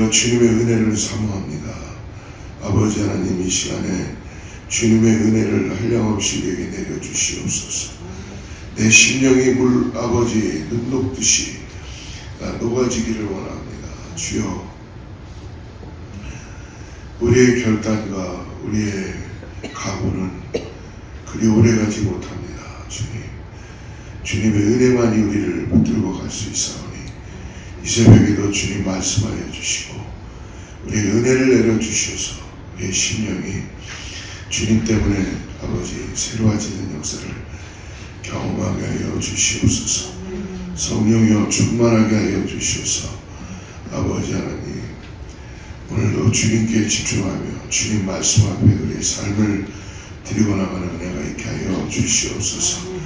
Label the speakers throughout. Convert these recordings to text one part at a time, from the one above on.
Speaker 1: 우리가 주님의 은혜를 사모합니다. 아버지 하나님, 이 시간에 주님의 은혜를 한량없이 우리에게 내려주시옵소서. 내 심령이 물 아버지 눈 녹듯이 녹아지기를 원합니다. 주여, 우리의 결단과 우리의 각오는 그리 오래가지 못합니다. 주님의 은혜만이 우리를 붙들고 갈 수 있사오니 이 새벽에도 주님 말씀하여 주시고 우리의 은혜를 내려주셔서 우리의 심령이 주님 때문에 아버지 새로워지는 역사를 경험하게 하여 주시옵소서. 성령이여 충만하게 하여 주시옵소서. 아버지 하나님, 오늘도 주님께 집중하며 주님 말씀 앞에 우리의 삶을 드리고 나가는 은혜가 있게 하여 주시옵소서.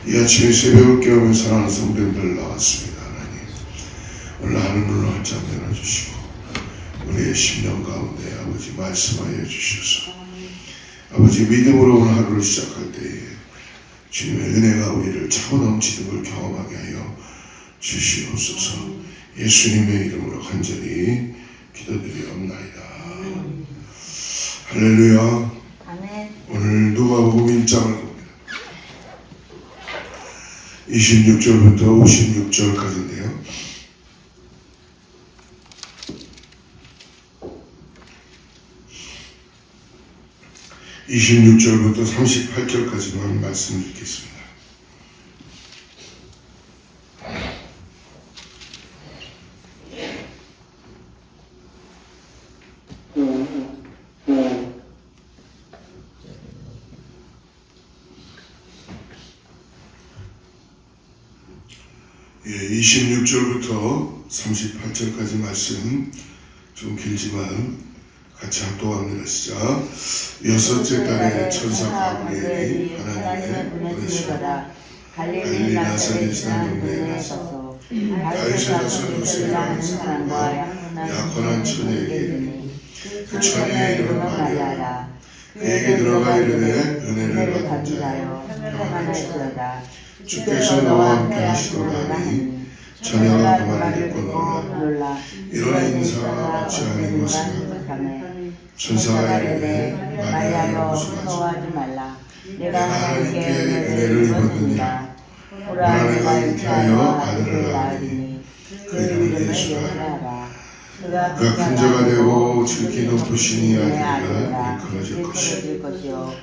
Speaker 1: 이 아침에 새벽을 깨우며 사랑하는 성도님들 나왔습니다. 하나님, 오늘 하늘로 활짝 열어주시고 우리의 심령 가운데 아버지 말씀하여 주셔서 아버지 믿음으로 오늘 하루를 시작할 때에 주님의 은혜가 우리를 차고 넘치는 걸 경험하게 하여 주시옵소서. 예수님의 이름으로 간절히 기도드리옵나이다. 할렐루야.
Speaker 2: 아멘.
Speaker 1: 오늘 누가복음 1장을 봅니다. 26절부터 56절까지인데요. (26절부터) (38절까지만) 말씀을 읽겠습니다. 예, 26절부터 38절까지 말씀 좀 길지만 같이 합독합니다. 시작. 여섯째 달에 천사 가브리엘이 하나님의 보내시고 갈릴리 나사렛 동네에 가서 다윗의 자손 요셉이라는 사람과 약혼한 처녀에게 이르니 그 처녀의 이름은 마리아라. 그에게 들어가 이르되 은혜를 받은 자여 평안할지어다. 주께서 너와 함께 하시도다 하니 처녀가 그 말을 듣고 놀라 이런 인사가 어찌하는 것인가. 천사가 이르되 마리아여 무서워하지 말라. 내가 하나님께 은혜를 입었느니라. 보라, 내가 잉태하여 아들을 낳으리니 그 이름을 예수라 하라. 그가 큰 자가 되고 지극히 높으시니 아들이라 일컬어질 것이요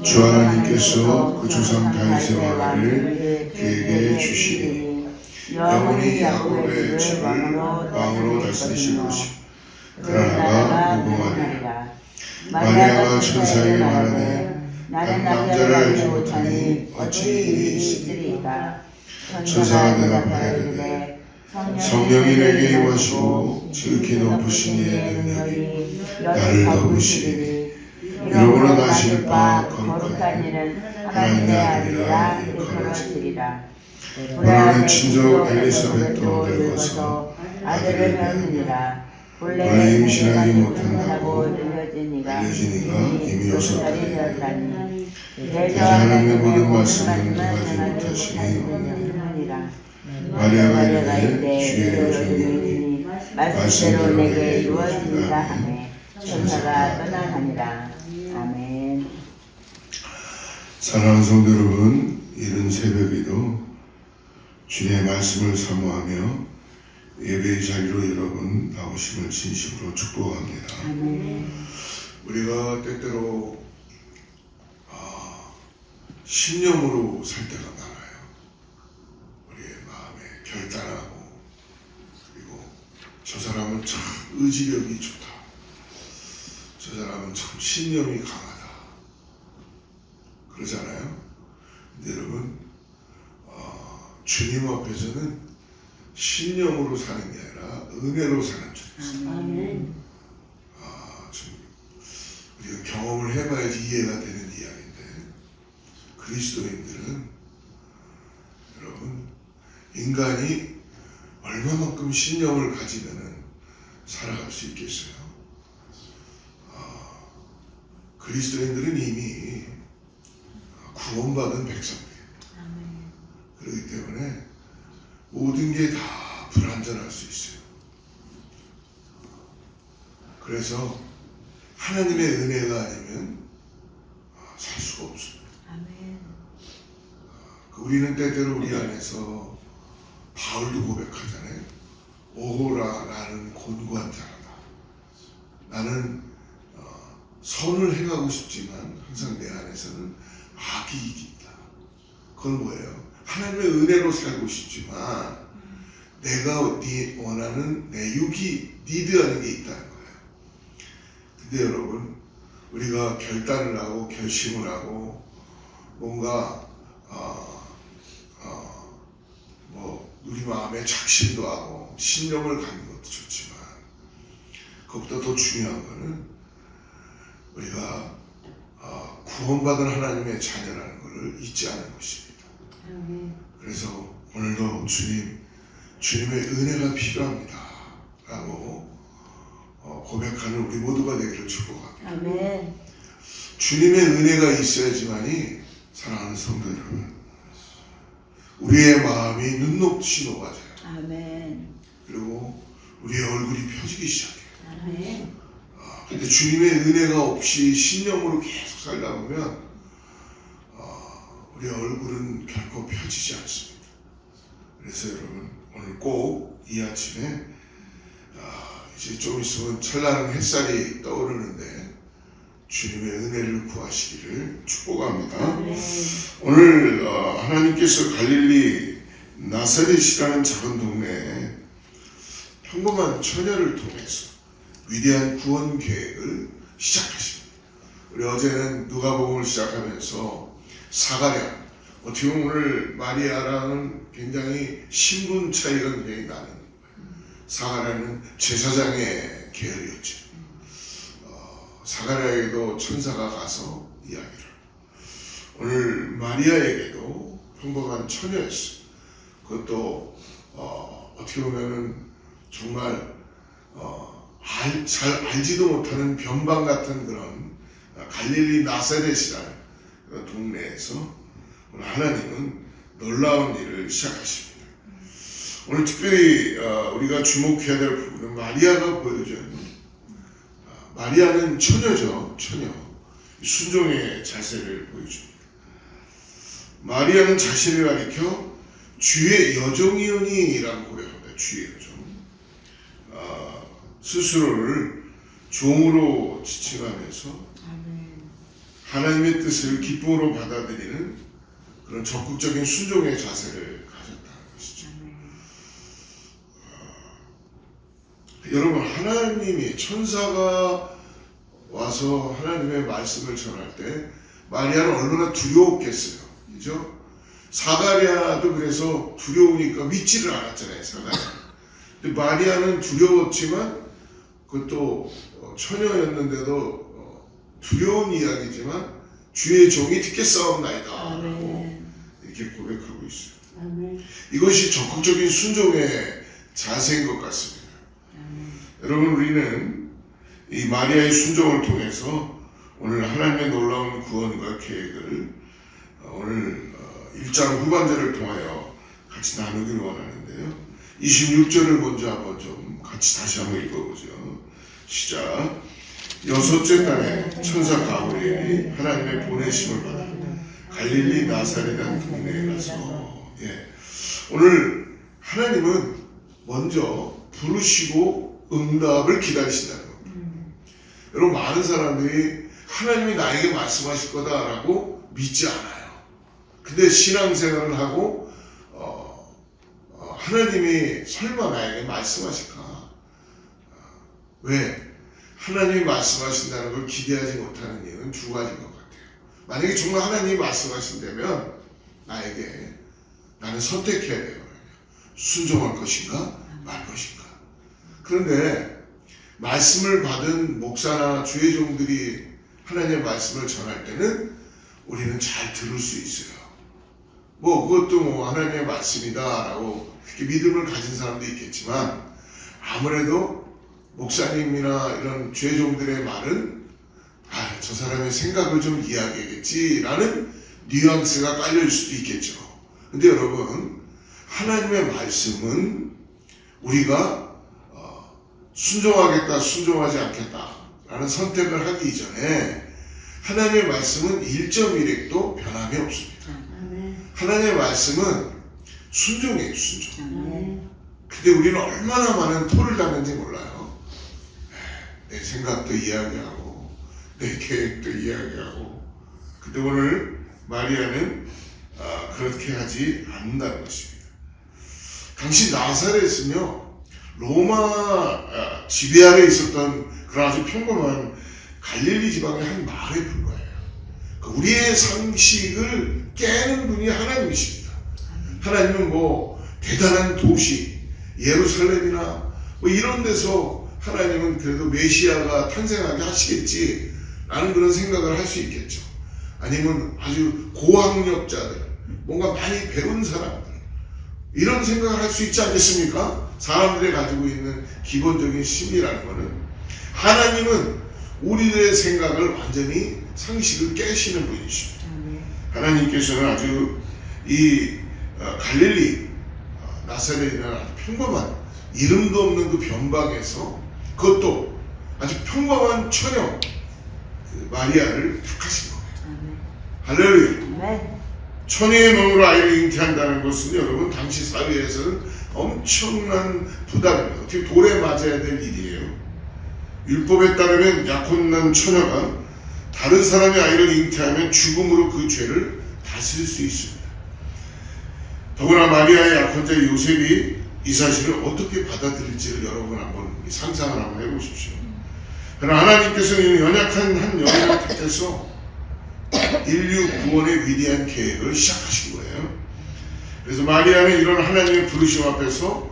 Speaker 1: 주 하나님께서 그 조상 다윗의 왕을 그에게 주시니 영원히 야곱의 집을 왕으로 다스리실 것이요 그러나가 무궁하리라. 마리아가 천사에게 말하되 나는 남자를 알지 못하니 어찌 일이 있으리이까. 천사가 대답하여 이르되 성령이 내게 임하시고 지극히 높으신 이의 능력이 나를 덮으시리니 이러므로 나실 바 거룩한 이는 하나님의 아들이라 일컬어지리라. 보라, 친족 엘리사벳도 늙어서 아들을 낳으니라. 원래 임신하지 못한다고 알려지니가 이미 6달이 되었다니 하나님의 모든 말씀은 하지 못하시니 마리아가 이르되 주의 여종이니 말씀대로 내게 이루어지리라 하매 천사가 떠나가니라. 아멘. 사랑하는 성도 여러분, 이른 새벽에도 주님의 말씀을 사모하며 예배의 자리로 여러분 나오심을 진심으로 축복합니다.
Speaker 2: 아멘.
Speaker 1: 우리가 때때로 신념으로 살 때가 많아요. 우리의 마음에 결단하고, 그리고 저 사람은 참 의지력이 좋다, 저 사람은 참 신념이 강하다, 그러잖아요. 근데 여러분, 주님 앞에서는 신념으로 사는 게 아니라 은혜로 사는 줄이 있어요.
Speaker 2: 아멘.
Speaker 1: 우리가 경험을 해봐야지 이해가 되는 이야기인데, 그리스도인들은 여러분, 인간이 얼마만큼 신념을 가지면은 살아갈 수 있겠어요? 그리스도인들은 이미 구원받은 백성이에요. 그렇기 때문에 모든 게 다 불완전할 수 있어요. 그래서 하나님의 은혜가 아니면 살 수가 없습니다.
Speaker 2: 아멘.
Speaker 1: 우리는 때때로 우리 안에서 바울도 고백하잖아요. 오호라, 나는 곤고한 자라다. 나는 선을 행하고 싶지만 항상 내 안에서는 악이 이긴다. 그건 뭐예요? 하나님의 은혜로 살고 싶지만 내가 원하는 내 육이 니드하는 게 있다는 거예요. 근데 여러분, 우리가 결단을 하고 결심을 하고 뭔가 우리 마음에 작심도 하고 신념을 갖는 것도 좋지만 그것보다 더 중요한 거는 우리가 구원받은 하나님의 자녀라는 것을 잊지 않은 것입니다. 그래서 오늘도 주님의 은혜가 필요합니다 라고 고백하는 우리 모두가 되기를 축복합니다.
Speaker 2: 아멘.
Speaker 1: 주님의 은혜가 있어야지만이, 사랑하는 성도 여러분, 우리의 마음이 눈녹듯이 녹아져요.
Speaker 2: 아멘.
Speaker 1: 그리고 우리의 얼굴이 펴지기 시작해요.
Speaker 2: 아멘.
Speaker 1: 근데 주님의 은혜가 없이 신념으로 계속 살다 보면 우리의 얼굴은 결코 펴지지 않습니다. 그래서 여러분, 오늘 꼭 이 아침에 이제 좀 있으면 찬란한 햇살이 떠오르는데 주님의 은혜를 구하시기를 축복합니다. 오늘 하나님께서 갈릴리 나사렛이라는 작은 동네에 평범한 처녀를 통해서 위대한 구원 계획을 시작하십니다. 우리 어제는 누가복음을 시작하면서 사가랴, 어떻게 보면 오늘 마리아랑은 굉장히 신분 차이가 굉장히 나는 거예요. 사가랴는 제사장의 계열이었죠. 사가랴에게도 천사가 가서 이야기를. 오늘 마리아에게도 평범한 처녀였어요. 그것도 어떻게 보면은 정말 잘 알지도 못하는 변방 같은 그런 갈릴리 나사렛이라는 동네에서 오늘 하나님은 놀라운 일을 시작하십니다. 오늘 특별히 우리가 주목해야 될 부분은 마리아가 보여준, 마리아는 처녀죠. 처녀. 순종의 자세를 보여줍니다. 마리아는 자신을 가리켜 주의 여종이오니라고 고백합니다. 주의 여종. 스스로를 종으로 지칭하면서 하나님의 뜻을 기쁨으로 받아들이는 그런 적극적인 순종의 자세를 가졌다는 것이죠. 여러분, 하나님이, 천사가 와서 하나님의 말씀을 전할 때 마리아는 얼마나 두려웠겠어요. 그죠? 사가랴도 그래서 두려우니까 믿지를 않았잖아요. 사가랴. 근데 마리아는 두려웠지만, 그것도 처녀였는데도 두려운 이야기지만 주의 종이 듣겠사옵나이다 라고 이렇게 고백하고 있어요. 이것이 적극적인 순종의 자세인 것 같습니다. 여러분, 우리는 이 마리아의 순종을 통해서 오늘 하나님의 놀라운 구원과 계획을 오늘 1장 후반절을 통하여 같이 나누기를 원하는데요. 26절을 먼저 한번 좀 같이 다시 한번 읽어보죠. 시작. 여섯째 달에 천사 가브리엘이 하나님의 보내심을 받아 갈릴리 나사렛이라는 동네에 가서, 오늘 하나님은 먼저 부르시고 응답을 기다리신다는 겁니다. 여러분, 많은 사람들이 하나님이 나에게 말씀하실 거다라고 믿지 않아요. 근데 신앙생활을 하고 하나님이 설마 나에게 말씀하실까? 왜? 하나님이 말씀하신다는 걸 기대하지 못하는 이유는 두 가지인 것 같아요. 만약에 정말 하나님이 말씀하신다면 나는 선택해야 돼요. 순종할 것인가 말 것인가. 그런데 말씀을 받은 목사나 주의 종들이 하나님의 말씀을 전할 때는 우리는 잘 들을 수 있어요. 그것도 하나님의 말씀이다 라고 그렇게 믿음을 가진 사람도 있겠지만, 아무래도 목사님이나 이런 주의 종들의 말은 저 사람의 생각을 좀 이해하겠지 라는 뉘앙스가 깔릴 수도 있겠죠. 근데 여러분, 하나님의 말씀은 우리가 순종하겠다, 순종하지 않겠다 라는 선택을 하기 이전에 하나님의 말씀은 1.1핵도 변함이 없습니다.
Speaker 2: 아멘.
Speaker 1: 하나님의 말씀은 순종이에요, 순종.
Speaker 2: 아멘.
Speaker 1: 근데 우리는 얼마나 많은 토를 당는지 몰라요. 내 생각도 이야기하고 내 계획도 이야기하고. 근데 오늘 마리아는 그렇게 하지 않는다는 것입니다. 당시 나사렛은요, 로마 지배 아래 있었던 그런 아주 평범한 갈릴리 지방의 한 마을에 불과해요. 우리의 상식을 깨는 분이 하나님이십니다. 하나님은 뭐 대단한 도시 예루살렘이나 뭐 이런 데서 하나님은 그래도 메시아가 탄생하게 하시겠지 라는 그런 생각을 할 수 있겠죠. 아니면 아주 고학력자들, 뭔가 많이 배운 사람들, 이런 생각을 할 수 있지 않겠습니까? 사람들이 가지고 있는 기본적인 심리라는 것은 하나님은 우리들의 생각을 완전히 상식을 깨시는 분이십니다. 하나님께서는 아주 이 갈릴리 나사렛이라는 아주 평범한 이름도 없는 그 변방에서 그것도 아주 평범한 처녀 그 마리아를 택하신 거예요. 할렐루야. 처녀의 몸으로 아이를 잉태한다는 것은 여러분 당시 사회에서는 엄청난 부담입니다. 어떻게 돌에 맞아야 될 일이에요. 율법에 따르면 약혼난 처녀가 다른 사람의 아이를 잉태하면 죽음으로 그 죄를 다스릴 수 있습니다. 더구나 마리아의 약혼자 요셉이 이 사실을 어떻게 받아들일지를 여러분 한번 상상을 한번 해보십시오. 그러나 하나님께서는 연약한 한 여인을 택해서 인류 구원의 위대한 계획을 시작하신 거예요. 그래서 마리아는 이런 하나님의 부르심 앞에서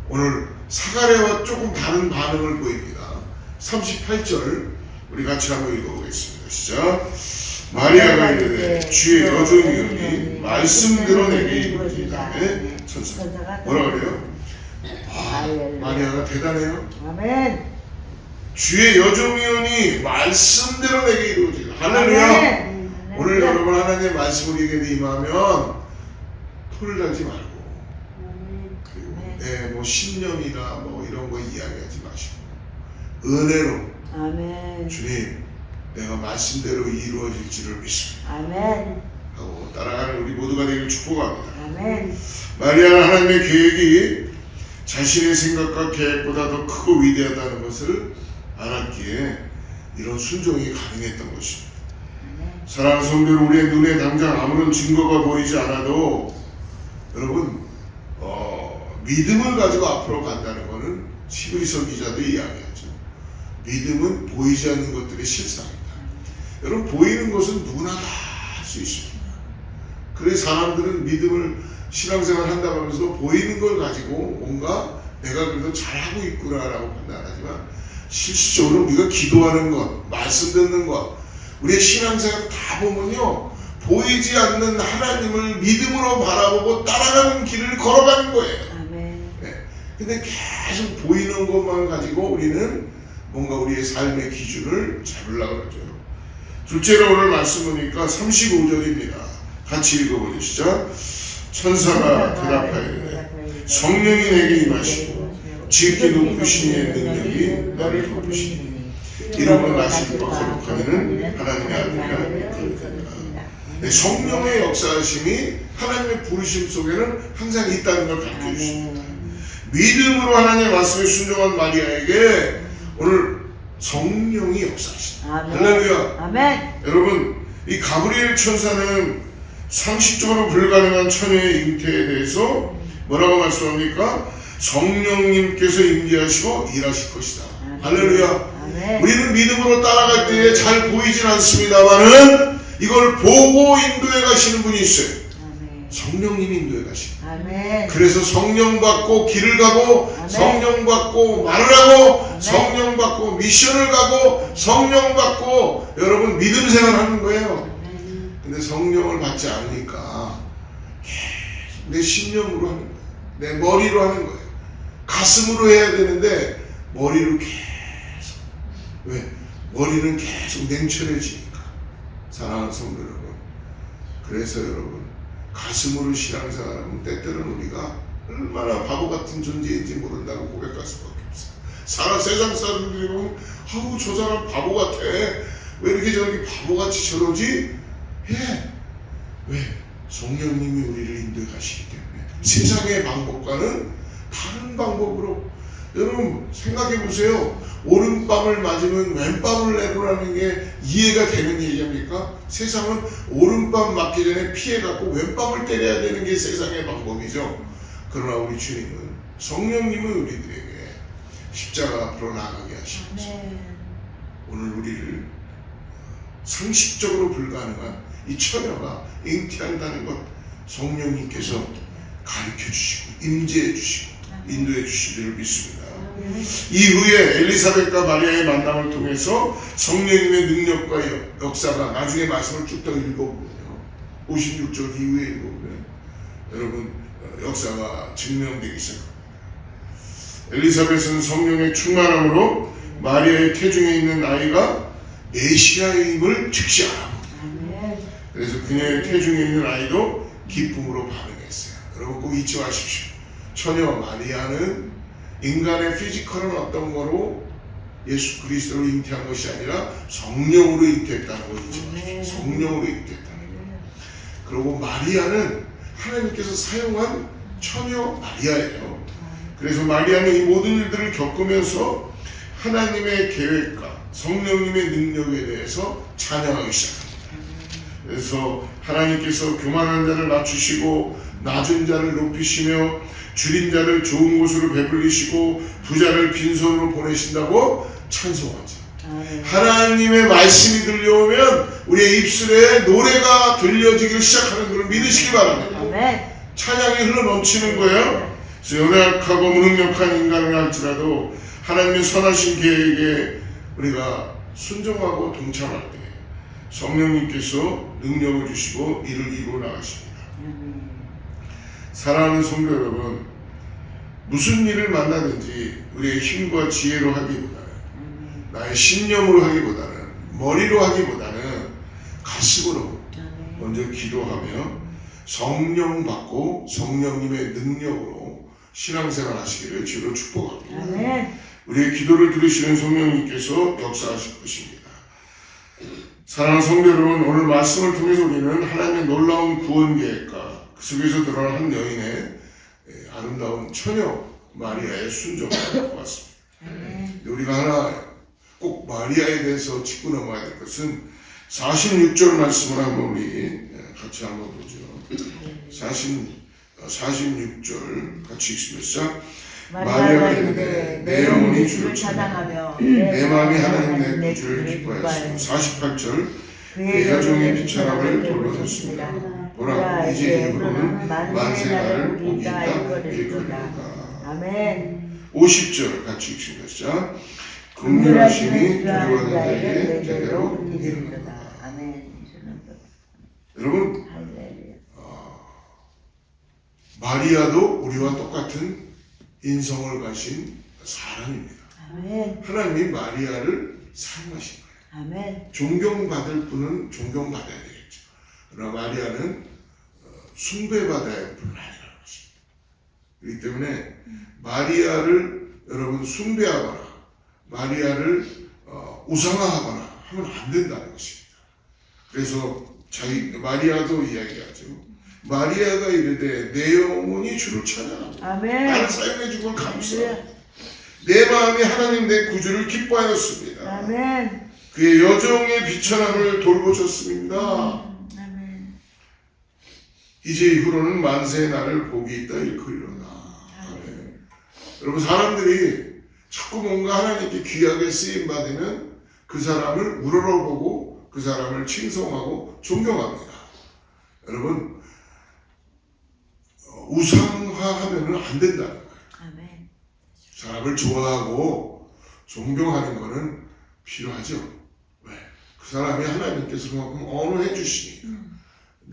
Speaker 1: 오늘 사가랴와 조금 다른 반응을 보입니다. 38절 우리 같이 한번 읽어보겠습니다. 시작. 마리아가 이르되 주의 여종이오니 말씀대로 내게 이루어진 다음에 천사가 뭐라 그래요? 마리아가 대단해요.
Speaker 2: 아멘.
Speaker 1: 주의 여종이오니 말씀대로 내게 이루어진. 할렐루야. 오늘 여러분 하나님의 말씀 우리에게 임하면 토를 달지 말고 그리고 내 뭐 신념이나 뭐 이런 거 이야기하지 마시고 은혜로
Speaker 2: 아멘.
Speaker 1: 주님 내가 말씀대로 이루어질지를 믿습니다
Speaker 2: 아멘.
Speaker 1: 하고 따라가는 우리 모두가 되길 축복합니다.
Speaker 2: 아멘.
Speaker 1: 마리아는 하나님의 계획이 자신의 생각과 계획보다 더 크고 위대하다는 것을 알았기에 이런 순종이 가능했던 것입니다. 사랑하는 성도들, 우리의 눈에 당장 아무런 증거가 보이지 않아도 여러분 믿음을 가지고 앞으로 간다는 것은 히브리서 기자도 이야기하죠. 믿음은 보이지 않는 것들의 실상이다. 여러분 보이는 것은 누구나 다 할 수 있습니다. 그래서 사람들은 믿음을 신앙생활 한다고 하면서 보이는 걸 가지고 뭔가 내가 그래도 잘하고 있구나라고 판단하지만 실질적으로 우리가 기도하는 것, 말씀 듣는 것, 우리의 신앙생활 다 보면요 보이지 않는 하나님을 믿음으로 바라보고 따라가는 길을 걸어가는 거예요. 네. 근데 계속 보이는 것만 가지고 우리는 뭔가 우리의 삶의 기준을 잡으려고 그러죠. 둘째로 오늘 말씀 보니까 35절입니다. 같이 읽어보죠. 시작. 천사가 대답하이르되 성령이 내게 임하시고 지극히 높으신 이의 능력이 너를 덮으시니 이름으로 나시는 바 거룩한 이는 하나님의 아들이라 그러니라. 네, 성령의 역사하심이 하나님의 부르심 속에는 항상 있다는 걸 가르쳐 주십니다. 믿음으로 하나님의 말씀에 순종한 마리아에게 오늘 성령이 역사하신다. 할렐루야.
Speaker 2: 아멘.
Speaker 1: 여러분 이 가브리엘 천사는 상식적으로 불가능한 처녀의 잉태에 대해서 뭐라고 말씀합니까? 성령님께서 임재하시고 일하실 것이다. 할렐루야. 우리는 믿음으로 따라갈 때에 잘 보이진 않습니다만은 이걸 보고 인도해 가시는 분이 있어요. 성령님이 인도해 가시는. 그래서 성령 받고 길을 가고 성령 받고 말을 하고 성령 받고 미션을 가고 성령 받고 여러분 믿음 생활하는 거예요. 근데 성령을 받지 않으니까 계속 내 신념으로 하는 거예요. 내 머리로 하는 거예요. 가슴으로 해야 되는데 머리로 계속. 왜? 머리는 계속 냉철해지니까. 사랑하는 성도 여러분. 그래서 여러분 가슴으로 신앙생활하면 때때로는 우리가 얼마나 바보 같은 존재인지 모른다고 고백할 수밖에 없어요. 세상 사람들이 보면 아우 저 사람 바보 같아. 왜 이렇게 저렇게 바보같이 저러지? 예. 왜? 성령님이 우리를 인도해 가시기 때문에 세상의 방법과는 다른 방법으로 여러분 생각해 보세요. 오른밤을 맞으면 왼밤을 내보라는 게 이해가 되는 얘기입니까? 세상은 오른밤 맞기 전에 피해갖고 왼밤을 때려야 되는 게 세상의 방법이죠. 그러나 우리 주님은 성령님은 우리들에게 십자가 앞으로 나가게 하시면서 오늘 우리를 상식적으로 불가능한 이 처녀가 잉태한다는 것 성령님께서 가르쳐 주시고 임재해 주시고 인도해 주실 줄 믿습니다. 이후에 엘리사벳과 마리아의 만남을 통해서 성령님의 능력과 역사가 나중에 말씀을 쭉 더 읽어보면요 56절 이후에 읽어보면 여러분 역사가 증명되기 시작합니다. 엘리사벳은 성령의 충만함으로 마리아의 태중에 있는 아이가 메시아임을 즉시 알아봅니다. 그래서 그녀의 태중에 있는 아이도 기쁨으로 반응했어요. 여러분 꼭 잊지 마십시오. 처녀 마리아는 인간의 피지컬은 어떤 거로 예수 그리스도로 잉태한 것이 아니라 성령으로 잉태했다는 거 잊지 마십시오. 성령으로 잉태했다는 거. 그리고 마리아는 하나님께서 사용한 처녀 마리아예요. 그래서 마리아는 이 모든 일들을 겪으면서 하나님의 계획과 성령님의 능력에 대해서 찬양하기 시작합니다. 그래서 하나님께서 교만한 자를 낮추시고 낮은 자를 높이시며 줄인 자를 좋은 곳으로 배불리시고 부자를 빈손으로 보내신다고 찬송하죠. 하나님의 말씀이 들려오면 우리의 입술에 노래가 들려지기 시작하는 것을 믿으시기 바랍니다. 찬양이 흘러넘치는 거예요. 그래서 연약하고 무능력한 인간을 할지라도 하나님의 선하신 계획에 우리가 순종하고 동참할 때 성령님께서 능력을 주시고 이를 이루어 나가십니다. 사랑하는 성도 여러분, 무슨 일을 만나든지 우리의 힘과 지혜로 하기보다는 나의 신념으로 하기보다는 머리로 하기보다는 가슴으로 먼저 기도하며 성령 받고 성령님의 능력으로 신앙생활 하시기를 주로 축복합니다. 우리의 기도를 들으시는 성령님께서 역사하실 것입니다. 사랑하는 성도 여러분, 오늘 말씀을 통해서 우리는 하나님의 놀라운 구원 계획과 그 속에서 드러난 한 여인의 아름다운 처녀 마리아의 순종을 보았습니다. 우리가 하나 꼭 마리아에 대해서 짚고 넘어야 될 것은 46절 말씀을 한번 우리 같이 한번 보죠. 46절 같이 읽습니다. 마리아가 이르되 내 영혼이 주를 찬양하며 내 마음이 하나님 내 구주를 기뻐하였으며 48절 그의 여종의 비천함을 돌보셨습니다. 보라 이제 이후로는 만세 나를 복이 있다 일거리로다. 아멘. 50절 같이 읽습니다. 긍휼하심이 두려워하는 자에게 제대로 이르노라. 아멘. 여러분 마리아도 우리와 똑같은 인성을 가진 사람입니다. 아멘. 하나님이 마리아를 사랑하신 거예요. 아멘. 존경받을 분은 존경받아야 되겠죠. 그러나 마리아는 숭배받아야 할 분은 아니라는 것입니다. 그렇기 때문에 마리아를 여러분 숭배하거나 마리아를 우상화하거나 하면 안 된다는 것입니다. 그래서 마리아도 이야기하죠. 마리아가 이르되 내 영혼이 주를 찬양합니다. 나를 사용해 준 걸 감사합니다. 내 마음이 하나님 내 구주를 기뻐하였습니다. 아멘. 그의 여종의 비천함을 돌보셨습니다. 아멘. 이제 이후로는 만세의 날을 복이 있다 일컬이로다. 아멘. 여러분 사람들이 자꾸 뭔가 하나님께 귀하게 쓰임 받으면 그 사람을 우러러보고 그 사람을 칭송하고 존경합니다. 여러분 우상화하면 안 된다는 거예요. 아멘. 사람을 좋아하고 존경하는 것은 필요하죠. 왜? 그 사람이 하나님께서 그만큼 언어해 주시니까.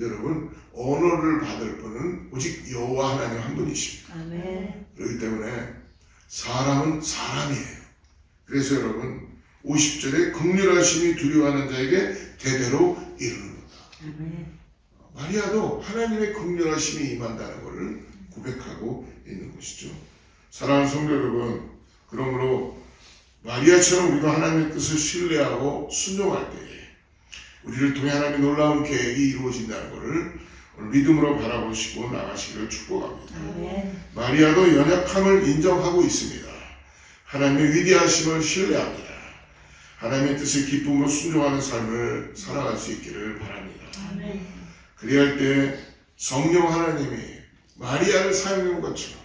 Speaker 1: 여러분 언어를 받을 분은 오직 여호와 하나님 한 분이십니다. 아멘. 그렇기 때문에 사람은 사람이에요. 그래서 여러분 50절에 긍휼하심이 두려워하는 자에게 대대로 이르는도다. 아멘. 마리아도 하나님의 긍휼하심이 임한다는 것을 고백하고 있는 것이죠. 사랑하는 성도 여러분, 그러므로 마리아처럼 우리도 하나님의 뜻을 신뢰하고 순종할 때에 우리를 통해 하나님의 놀라운 계획이 이루어진다는 것을 오늘 믿음으로 바라보시고 나가시기를 축복합니다.
Speaker 2: 아멘.
Speaker 1: 마리아도 연약함을 인정하고 있습니다. 하나님의 위대하심을 신뢰합니다. 하나님의 뜻에 기쁨으로 순종하는 삶을 살아갈 수 있기를 바랍니다.
Speaker 2: 아멘.
Speaker 1: 그리할 때 성령 하나님이 마리아를 사용한 것처럼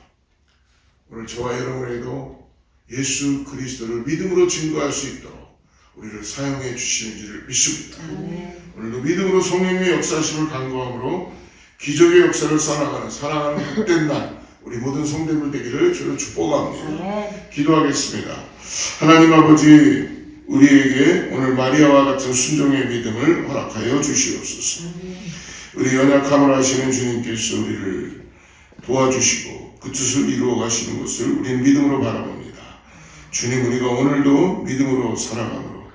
Speaker 1: 오늘 저와 여러분에도 예수 그리스도를 믿음으로 증거할 수 있도록 우리를 사용해 주시는 줄을 믿습니다.
Speaker 2: 아멘.
Speaker 1: 오늘도 믿음으로 성령의 역사심을 간구함으로 기적의 역사를 살아가는 사랑하는 복된 날 우리 모든 성도들 되기를 주로 축복합니다.
Speaker 2: 아멘.
Speaker 1: 기도하겠습니다. 하나님 아버지 우리에게 오늘 마리아와 같은 순종의 믿음을 허락하여 주시옵소서. 우리 연약함을 아시는 주님께서 우리를 도와주시고 그 뜻을 이루어 가시는 것을 우리는 믿음으로 바라봅니다. 주님 우리가 오늘도 믿음으로 살아가므로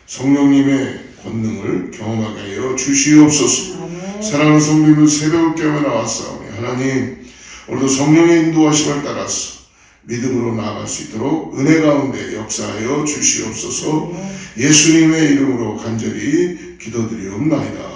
Speaker 1: 성령님의 권능을 경험하게 하여 주시옵소서. 사랑하는 성도님들 새벽을 깨어 나왔사오니 하나님 오늘도 성령의 인도하심을 따라서 믿음으로 나아갈 수 있도록 은혜 가운데 역사하여 주시옵소서. 예수님의 이름으로 간절히 기도드리옵나이다.